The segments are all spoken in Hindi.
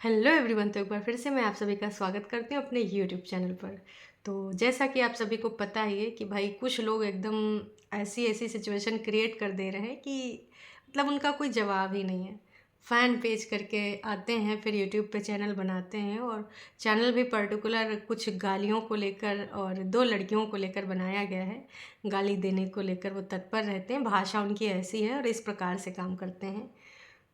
Hello everyone. तो एक बार फिर से मैं आप सभी का स्वागत करती हूँ अपने यूट्यूब चैनल पर। तो जैसा कि आप सभी को पता ही है कि भाई कुछ लोग एकदम ऐसी ऐसी सिचुएशन क्रिएट कर दे रहे हैं कि मतलब उनका कोई जवाब ही नहीं है। फ़ैन पेज करके आते हैं, फिर यूट्यूब पे चैनल बनाते हैं और चैनल भी पर्टिकुलर कुछ गालियों को लेकर और दो लड़कियों को लेकर बनाया गया है। गाली देने को लेकर वो तत्पर रहते हैं, भाषा उनकी ऐसी है और इस प्रकार से काम करते हैं।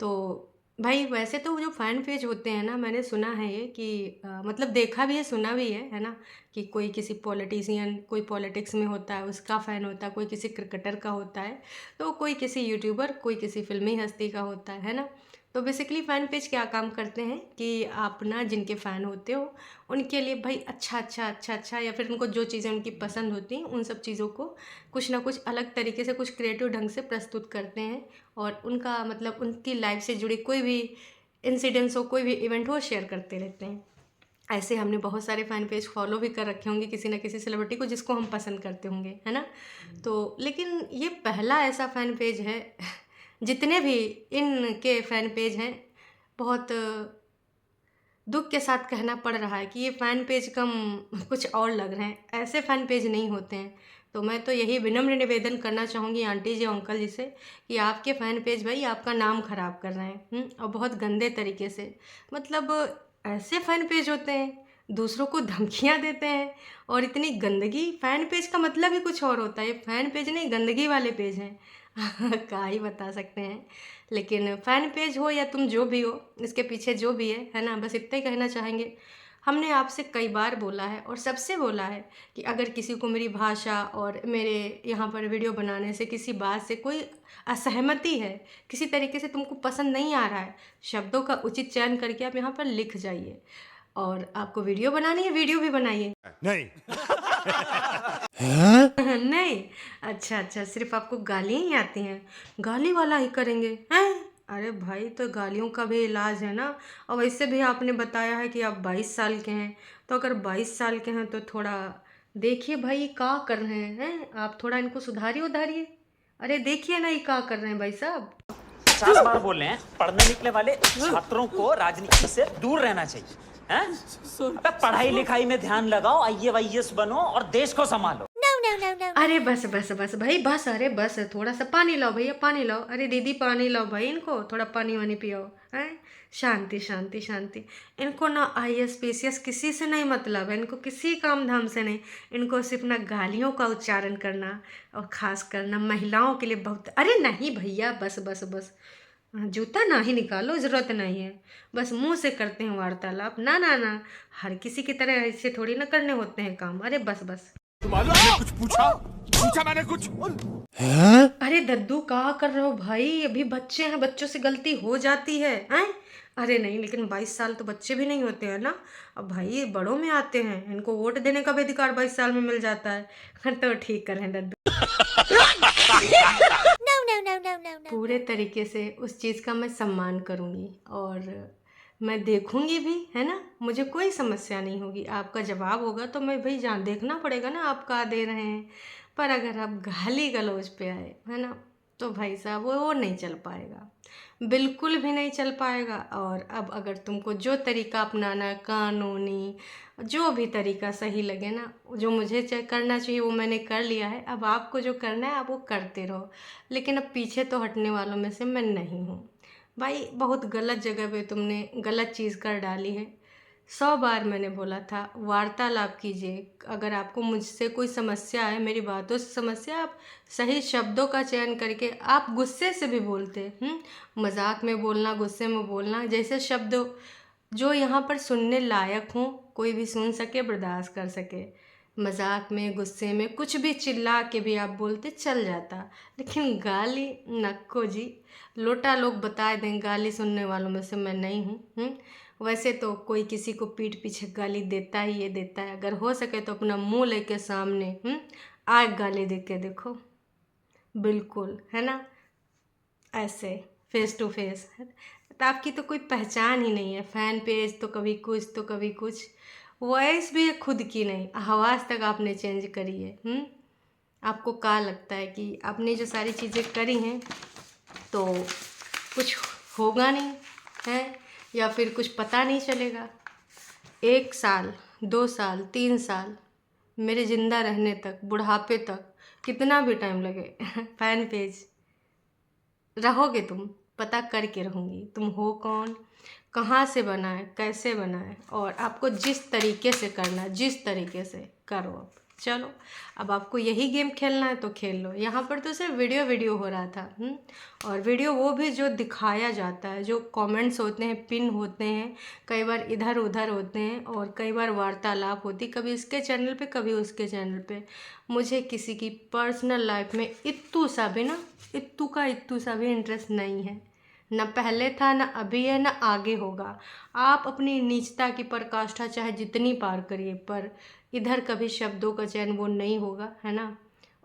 तो भाई वैसे तो जो फ़ैन पेज होते हैं ना, मैंने सुना है ये कि मतलब देखा भी है भी है ना? कि कोई किसी पॉलिटिशियन, कोई पॉलिटिक्स में होता है उसका फ़ैन होता है, कोई किसी क्रिकेटर का होता है, तो कोई किसी यूट्यूबर, कोई किसी फ़िल्मी हस्ती का होता है ना? तो बेसिकली फ़ैन पेज क्या काम करते हैं कि आप ना जिनके फ़ैन होते हो, उनके लिए भाई अच्छा या फिर उनको जो चीज़ें उनकी पसंद होती हैं, उन सब चीज़ों को कुछ ना कुछ अलग तरीके से, कुछ क्रिएटिव ढंग से प्रस्तुत करते हैं और उनका मतलब उनकी लाइफ से जुड़ी कोई भी इंसिडेंट्स हो, कोई भी इवेंट हो, शेयर करते रहते हैं। ऐसे हमने बहुत सारे फ़ैन पेज फॉलो भी कर रखे होंगे किसी न किसी सेलिब्रिटी को जिसको हम पसंद करते होंगे, है ना? तो लेकिन ये पहला ऐसा फ़ैन पेज है जितने भी इनके फ़ैन पेज हैं, बहुत दुःख के साथ कहना पड़ रहा है कि ये फ़ैन पेज कम कुछ और लग रहे हैं, ऐसे फ़ैन पेज नहीं होते हैं। तो मैं तो यही विनम्र निवेदन करना चाहूँगी आंटी जी और अंकल जी से कि आपके फ़ैन पेज भाई आपका नाम ख़राब कर रहे हैं, और बहुत गंदे तरीके से। मतलब ऐसे फ़ैन पेज होते हैं, दूसरों को धमकियाँ देते हैं और इतनी गंदगी। फ़ैन पेज का मतलब ही कुछ और होता है, ये फ़ैन पेज नहीं गंदगी वाले पेज हैं। क्या ही बता सकते हैं। लेकिन फ़ैन पेज हो या तुम जो भी हो, इसके पीछे जो भी है ना? बस इतना ही कहना चाहेंगे, हमने आपसे कई बार बोला है और सबसे बोला है कि अगर किसी को मेरी भाषा और मेरे यहाँ पर वीडियो बनाने से किसी बात से कोई असहमति है, किसी तरीके से तुमको पसंद नहीं आ रहा है, शब्दों का उचित चयन करके आप यहाँ पर लिख जाइए और आपको वीडियो बनानी है, वीडियो भी बनाइए। नहीं। नहीं, अच्छा, सिर्फ़ आपको गालियाँ ही आती हैं, गाली वाला ही करेंगे, हैं? अरे भाई तो गालियों का भी इलाज है ना। और वैसे भी आपने बताया है कि आप 22 साल के हैं, तो अगर 22 साल के हैं तो थोड़ा देखिए भाई ये क्या कर रहे हैं? आप थोड़ा इनको सुधारिए-उधारिए। अरे देखिए ना ये क्या कर रहे हैं भाई साहब। 50 बार बोल रहे हैं पढ़ने निकले वाले छात्रों को राजनीति से दूर रहना चाहिए हैं? अबे पढ़ाई लिखाई में ध्यान लगाओ, आईएएस बनो और देश को संभालो। अरे बस भाई बस। अरे बस थोड़ा सा पानी लाओ भैया, पानी लाओ। अरे दीदी पानी लाओ भाई, इनको थोड़ा पानी वानी पियाओ। हैं? शांति। इनको ना आईएएस पीसीएस किसी से नहीं मतलब है, इनको किसी काम धाम से नहीं। इनको सिर्फ ना गालियों का उच्चारण करना और खास करना महिलाओं के लिए बहुत। अरे नहीं भैया, बस। जूता ना ही निकालो, ज़रूरत नहीं है। बस मुंह से करते हैं वार्तालाप। ना, हर किसी की तरह ऐसे थोड़ी ना करने होते हैं काम। अरे बस। मैंने कुछ पूछा मैंने कुछ। अरे दद्दू क्या कर रहे हो भाई? अभी बच्चे हैं, बच्चों से गलती हो जाती है। हैं? अरे नहीं, लेकिन 22 साल तो बच्चे भी नहीं होते हैं ना। अब भाई ये बड़ों में आते हैं, इनको वोट देने का भी अधिकार 22 साल में मिल जाता है। तो ठीक कर रहे हैं दद्दू। पूरे तरीके से उस चीज़ का मैं सम्मान करूँगी और मैं देखूँगी भी, है ना? मुझे कोई समस्या नहीं होगी। आपका जवाब होगा तो मैं भई जान देखना पड़ेगा ना आप क्या दे रहे हैं। पर अगर आप गाली-गलौज पे आए, है ना? तो भाई साहब वो नहीं चल पाएगा। बिल्कुल भी नहीं चल पाएगा। और अब अगर तुमको जो तरीका अपनाना है, कानूनी, जो भी तरीका सही लगे ना, जो मुझे करना चाहिए वो मैंने कर लिया है। अब आपको जो करना है आप वो करते रहो। लेकिन अब पीछे तो हटने वालों में से मैं नहीं हूँ। भाई बहुत गलत जगह पे तुमने गलत चीज़ कर डाली है। 100 बार मैंने बोला था वार्तालाप कीजिए। अगर आपको मुझसे कोई समस्या है, मेरी बातों से समस्या, आप सही शब्दों का चयन करके आप गुस्से से भी बोलते, मजाक में बोलना, गुस्से में बोलना, जैसे शब्द जो यहाँ पर सुनने लायक हों, कोई भी सुन सके, बर्दाश्त कर सके। मजाक में, गुस्से में कुछ भी चिल्ला के भी आप बोलते चल जाता, लेकिन गाली नक्को जी। लोटा लोग बता दें, गाली सुनने वालों में से मैं नहीं हूँ। वैसे तो कोई किसी को पीठ पीछे गाली देता ही ये देता है। अगर हो सके तो अपना मुंह लेके सामने आग गाली दे के देखो, बिल्कुल, है ना? ऐसे फेस टू फेस। तो आपकी तो कोई पहचान ही नहीं है। फ़ैन पेज तो कभी कुछ तो कभी कुछ, वॉइस भी खुद की नहीं, आवाज़ तक आपने चेंज करी है। आपको क्या लगता है कि आपने जो सारी चीज़ें करी हैं तो कुछ होगा नहीं है? या फिर कुछ पता नहीं चलेगा। 1 साल, 2 साल, 3 साल, मेरे ज़िंदा रहने तक, बुढ़ापे तक, कितना भी टाइम लगे फ़ैन पेज रहोगे तुम, पता करके रहूँगी तुम हो कौन, कहाँ से बना है, कैसे बना है, और आपको जिस तरीके से करना है, जिस तरीके से करो। अब चलो, अब आपको यही गेम खेलना है तो खेल लो। यहाँ पर तो सिर्फ वीडियो हो रहा था। और वीडियो वो भी जो दिखाया जाता है, जो कमेंट्स होते हैं, पिन होते हैं, कई बार इधर उधर होते हैं, और कई बार वार्तालाप होती, कभी इसके चैनल पे कभी उसके चैनल पे। मुझे किसी की पर्सनल लाइफ में इत्तू सा भी ना, इत्तू सा भी इंटरेस्ट नहीं है। न पहले था, न अभी है, न आगे होगा। आप अपनी नीचता की पराकाष्ठा चाहे जितनी पार करिए, पर इधर कभी शब्दों का चयन वो नहीं होगा, है ना।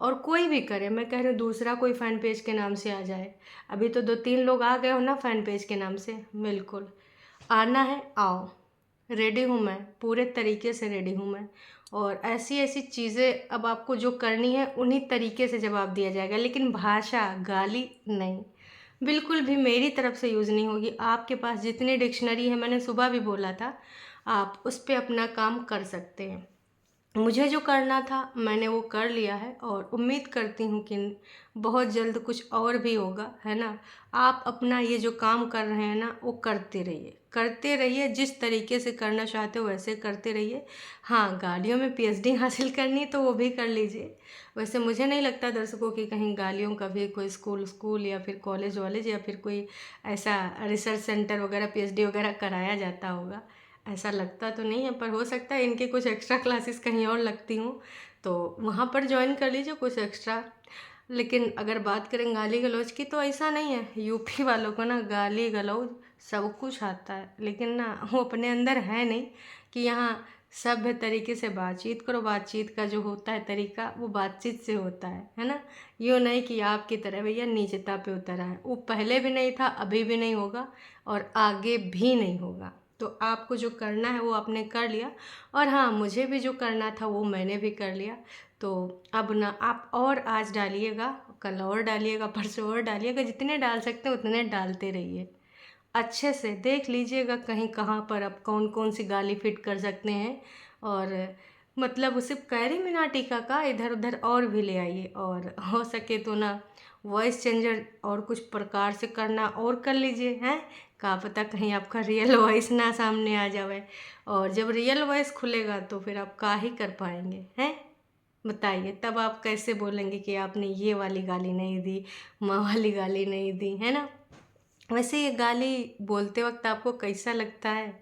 और कोई भी करे, मैं कह रही हूँ दूसरा कोई फ़ैन पेज के नाम से आ जाए। अभी तो 2-3 लोग आ गए हो ना फ़ैन पेज के नाम से। बिल्कुल आना है, आओ, रेडी हूँ मैं, पूरे तरीके से रेडी हूँ मैं। और ऐसी ऐसी चीज़ें अब आपको जो करनी है उन्हीं तरीके से जवाब दिया जाएगा, लेकिन भाषा, गाली नहीं, बिल्कुल भी मेरी तरफ से यूज़ नहीं होगी। आपके पास जितनी डिक्शनरी है, मैंने सुबह भी बोला था, आप उस पे अपना काम कर सकते हैं। मुझे जो करना था मैंने वो कर लिया है, और उम्मीद करती हूँ कि बहुत जल्द कुछ और भी होगा, है ना। आप अपना ये जो काम कर रहे हैं ना, वो करते रहिए, जिस तरीके से करना चाहते हो वैसे करते रहिए। हाँ, गालियों में पीएचडी हासिल करनी तो वो भी कर लीजिए। वैसे मुझे नहीं लगता दर्शकों की कहीं गालियों का भी कोई स्कूल या फिर कॉलेज या फिर कोई ऐसा रिसर्च सेंटर वगैरह, पीएचडी वगैरह कराया जाता होगा। ऐसा लगता तो नहीं है, पर हो सकता है इनके कुछ एक्स्ट्रा क्लासेस कहीं और लगती हूँ, तो वहाँ पर ज्वाइन कर लीजिए कुछ एक्स्ट्रा। लेकिन अगर बात करें गाली गलौज की, तो ऐसा नहीं है। यूपी वालों को ना गाली गलौज सब कुछ आता है, लेकिन ना वो अपने अंदर है नहीं कि यहाँ सभ्य तरीके से बातचीत करो। बातचीत का जो होता है तरीका, वो बातचीत से होता है ना। यूँ नहीं कि आपकी तरह भैया नीचता पे उतरा है, वो पहले भी नहीं था, अभी भी नहीं होगा, और आगे भी नहीं होगा। तो आपको जो करना है वो आपने कर लिया, और हाँ, मुझे भी जो करना था वो मैंने भी कर लिया। तो अब ना आप और आज डालिएगा, कल और डालिएगा, परसों और डालिएगा, जितने डाल सकते हैं उतने डालते रहिए। अच्छे से देख लीजिएगा कहीं कहाँ पर आप कौन कौन सी गाली फिट कर सकते हैं, और मतलब सिर्फ कैरी मिनाटी का इधर उधर और भी ले आइए। और हो सके तो ना वॉइस चेंजर और कुछ प्रकार से करना और कर लीजिए, हैं। का पता कहीं आपका रियल वॉइस ना सामने आ जाए, और जब रियल वॉइस खुलेगा तो फिर आप का ही कर पाएंगे, हैं। बताइए, तब आप कैसे बोलेंगे कि आपने ये वाली गाली नहीं दी, माँ वाली गाली नहीं दी, है ना। वैसे ये गाली बोलते वक्त आपको कैसा लगता है?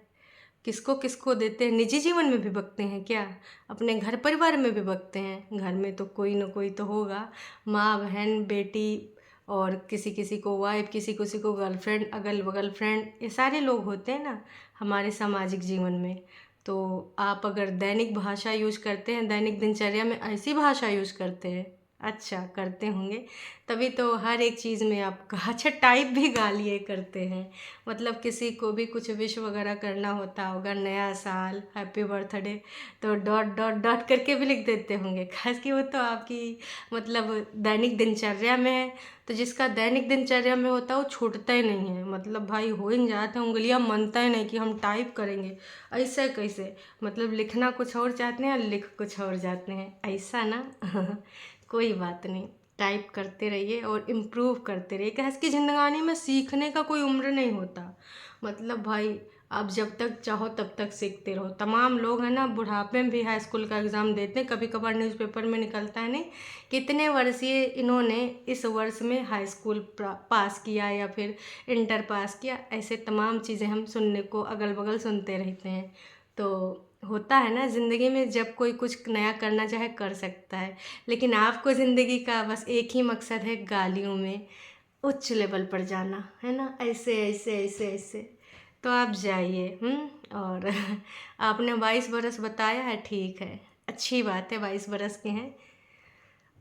किसको किसको देते हैं? निजी जीवन में भी बकते हैं क्या? अपने घर परिवार में भी बकते हैं? घर में तो कोई ना कोई तो होगा, माँ, बहन, बेटी, और किसी किसी को वाइफ, किसी किसी को गर्लफ्रेंड, अगल बगल फ्रेंड, ये सारे लोग होते हैं ना हमारे सामाजिक जीवन में। तो आप अगर दैनिक भाषा यूज करते हैं, दैनिक दिनचर्या में ऐसी भाषा यूज करते हैं, अच्छा करते होंगे, तभी तो हर एक चीज़ में आपका अच्छा टाइप भी गालिए करते हैं। मतलब किसी को भी कुछ विश वगैरह करना होता होगा, नया साल, हैप्पी बर्थडे, तो डॉट डॉट डॉट करके भी लिख देते होंगे। खास कि वो तो आपकी मतलब दैनिक दिनचर्या में है, तो जिसका दैनिक दिनचर्या में होता है वो छूटता ही नहीं है। मतलब भाई हो ही जाते हैं, उंगलियां मनता ही नहीं कि हम टाइप करेंगे। ऐसे कैसे, मतलब लिखना कुछ और चाहते हैं, लिख कुछ और जाते हैं, ऐसा ना कोई बात नहीं, टाइप करते रहिए और इम्प्रूव करते रहिए। कैसे कि ज़िंदगानी में सीखने का कोई उम्र नहीं होता। मतलब भाई आप जब तक चाहो तब तक सीखते रहो। तमाम लोग हैं ना बुढ़ापे में भी हाई स्कूल का एग्ज़ाम देते हैं, कभी कभार न्यूज़पेपर में निकलता है नहीं कितने वर्षीय इन्होंने इस वर्ष में हाई स्कूल पास किया या फिर इंटर पास किया। ऐसे तमाम चीज़ें हम सुनने को अगल बगल सुनते रहते हैं। तो होता है ना ज़िंदगी में, जब कोई कुछ नया करना चाहे कर सकता है, लेकिन आपको ज़िंदगी का बस एक ही मकसद है, गालियों में उच्च लेवल पर जाना, है ना। ऐसे ऐसे ऐसे ऐसे तो आप जाइए। और आपने 22 बरस बताया है, ठीक है, अच्छी बात है, 22 बरस के हैं।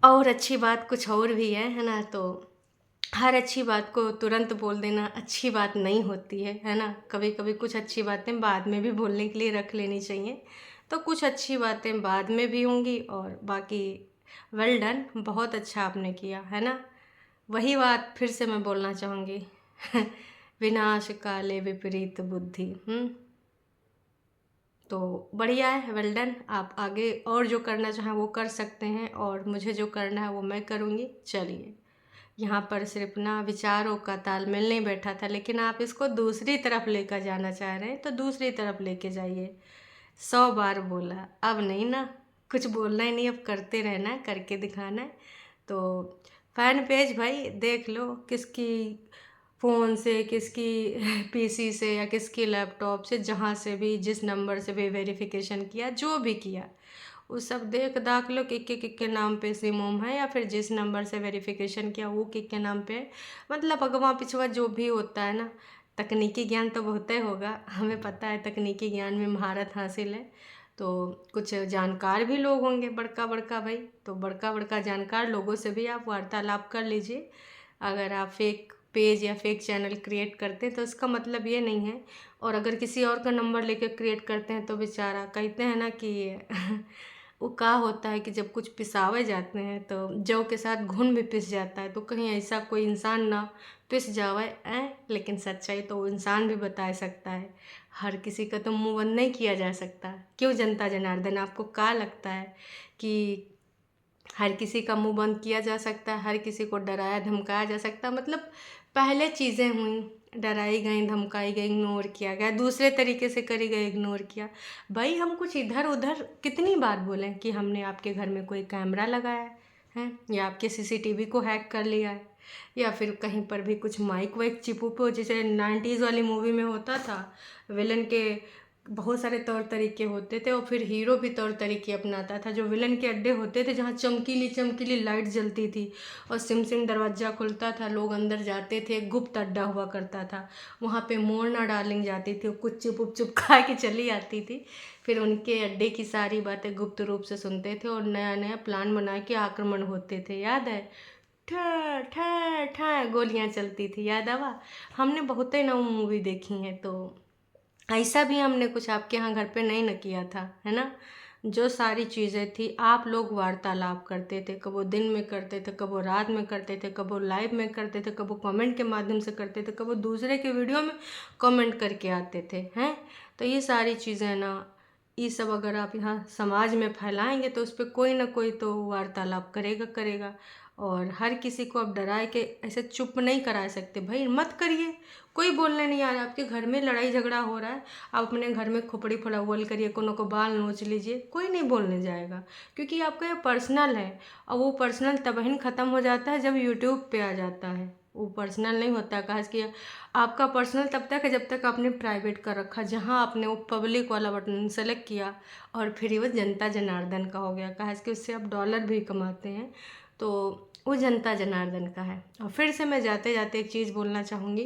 और अच्छी बात कुछ और भी है ना। तो हर अच्छी बात को तुरंत बोल देना अच्छी बात नहीं होती है ना। कभी कभी कुछ अच्छी बातें बाद में भी बोलने के लिए रख लेनी चाहिए। तो कुछ अच्छी बातें बाद में भी होंगी, और बाकी वेल डन, बहुत अच्छा आपने किया, है ना। वही बात फिर से मैं बोलना चाहूँगी विनाश काले विपरीत बुद्धि। तो बढ़िया है, वेल डन। आप आगे और जो करना चाहें वो कर सकते हैं, और मुझे जो करना है वो मैं करूँगी। चलिए, यहाँ पर सिर्फ ना विचारों का तालमेल नहीं बैठा था, लेकिन आप इसको दूसरी तरफ लेकर जाना चाह रहे हैं तो दूसरी तरफ लेके जाइए। 100 बार बोला, अब नहीं ना, कुछ बोलना ही नहीं, अब करते रहना है, करके दिखाना है। तो फ़ैन पेज भाई देख लो, किसकी फ़ोन से, किसकी पीसी से, या किसकी लैपटॉप से, जहाँ से भी, जिस नंबर से भी वेरिफिकेशन किया, जो भी किया, वो सब देख दाख लो कि के नाम पे सिम उम है, या फिर जिस नंबर से वेरिफिकेशन किया वो के नाम पे है। मतलब अगवा पिछवा जो भी होता है ना, तकनीकी ज्ञान तो बहुत ही होगा, हमें पता है तकनीकी ज्ञान में महारत हासिल है। तो कुछ जानकार भी लोग होंगे बड़का बड़का भाई, तो बड़का बड़का जानकार लोगों से भी आप वार्तालाप कर लीजिए। अगर आप फेक पेज या फेक चैनल क्रिएट करते हैं तो इसका मतलब ये नहीं है, और अगर किसी और का नंबर लेकर क्रिएट करते हैं तो बेचारा, कहते हैं ना कि वो का होता है कि जब कुछ पिसावे जाते हैं तो जौ के साथ घुन भी पिस जाता है, तो कहीं ऐसा कोई इंसान ना पिस जावे लेकिन सच्चाई तो वो इंसान भी बता सकता है। हर किसी का तो मुंह बंद नहीं किया जा सकता। क्यों जनता जनार्दन, आपको क्या लगता है कि हर किसी का मुंह बंद किया जा सकता है, हर किसी को डराया धमकाया जा सकता है? मतलब पहले चीज़ें हुई, डराई गई, धमकाई गई, इग्नोर किया गया, दूसरे तरीके से करी गई, इग्नोर किया। भाई हम कुछ इधर उधर कितनी बार बोलें कि हमने आपके घर में कोई कैमरा लगाया है, या आपके सीसीटीवी को हैक कर लिया है, या फिर कहीं पर भी कुछ माइक वाइक चिपो जैसे 90s वाली मूवी में होता था, विलन के बहुत सारे तौर तरीके होते थे, और फिर हीरो भी तौर तरीके अपनाता था। जो विलन के अड्डे होते थे जहाँ चमकीली चमकीली लाइट जलती थी और सिम सिम दरवाज़ा खुलता था, लोग अंदर जाते थे, एक गुप्त अड्डा हुआ करता था, वहाँ पे मोरना डार्लिंग जाती थी, कुछ चुप उप चुप खा के चली आती थी, फिर उनके अड्डे की सारी बातें गुप्त रूप से सुनते थे और नया नया प्लान बना के आक्रमण होते थे। याद है, ठा ठा ठा गोलियाँ चलती थी, याद आवा? हमने बहुत ही नई मूवी देखी है, तो ऐसा भी हमने कुछ आपके यहाँ घर पे नहीं न किया था, है ना? जो सारी चीज़ें थी आप लोग वार्तालाप करते थे, कबो दिन में करते थे, कबो रात में करते थे, कबो लाइव में करते थे, कबो कमेंट के माध्यम से करते थे, कबो दूसरे के वीडियो में कमेंट करके आते थे, हैं? तो ये सारी चीज़ें ना, ये सब अगर आप यहाँ समाज में फैलाएंगे तो उस पर कोई ना कोई तो वार्तालाप करेगा करेगा। और हर किसी को आप डराए के ऐसे चुप नहीं करा सकते। भाई मत करिए, कोई बोलने नहीं आ रहा। आपके घर में लड़ाई झगड़ा हो रहा है, आप अपने घर में खोपड़ी फुलावल करिए, कोनो को बाल नोच लीजिए, कोई नहीं बोलने जाएगा, क्योंकि आपका ये पर्सनल है। और वो पर्सनल तबहीन ख़त्म हो जाता है जब यूट्यूब पे आ जाता है, वो पर्सनल नहीं होता। कहा कि आपका पर्सनल तब तक है जब तक आपने प्राइवेट कर रखा, जहाँ आपने वो पब्लिक वाला बटन सेलेक्ट किया और फिर वो जनता जनार्दन का हो गया। कहा कि उससे आप डॉलर भी कमाते हैं, तो वो जनता जनार्दन का है। और फिर से मैं जाते जाते एक चीज़ बोलना चाहूँगी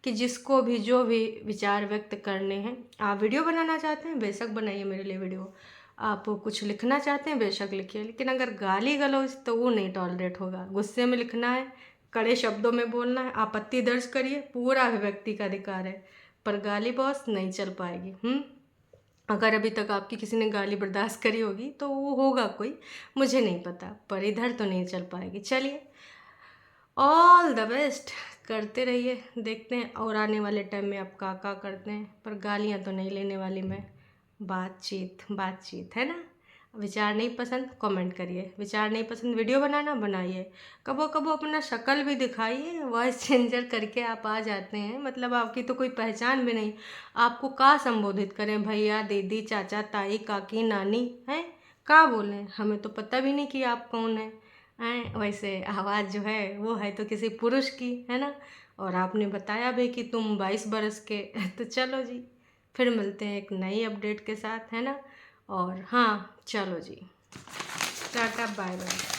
कि जिसको भी जो भी विचार व्यक्त करने हैं, आप वीडियो बनाना चाहते हैं बेशक बनाइए मेरे लिए वीडियो, आप कुछ लिखना चाहते हैं बेशक लिखिए, लेकिन अगर गाली गलौज तो वो नहीं टॉलरेट होगा। गुस्से में लिखना है, कड़े शब्दों में बोलना है, आपत्ति दर्ज करिए, पूरा अभिव्यक्ति का अधिकार है, पर गाली बॉस नहीं चल पाएगी। अगर अभी तक आपकी किसी ने गाली बर्दाश्त करी होगी तो वो होगा कोई, मुझे नहीं पता, पर इधर तो नहीं चल पाएगी। चलिए, ऑल द बेस्ट, करते रहिए, देखते हैं और आने वाले टाइम में आप का करते हैं, पर गालियाँ तो नहीं लेने वाली मैं। बातचीत है ना। विचार नहीं पसंद कमेंट करिए, विचार नहीं पसंद वीडियो बनाना बनाइए, कबो कबो अपना शक्ल भी दिखाइए, वॉइस चेंजर करके आप आ जाते हैं, मतलब आपकी तो कोई पहचान भी नहीं। आपको का संबोधित करें, भैया दीदी चाचा ताई काकी नानी, हैं का बोलें? हमें तो पता भी नहीं कि आप कौन हैं। वैसे आवाज़ जो है वो है तो किसी पुरुष की, है ना? और आपने बताया भी कि तुम 22 बरस के तो चलो जी, फिर मिलते हैं एक नई अपडेट के साथ, है ना? और हाँ चलो जी, टाटा बाय बाय।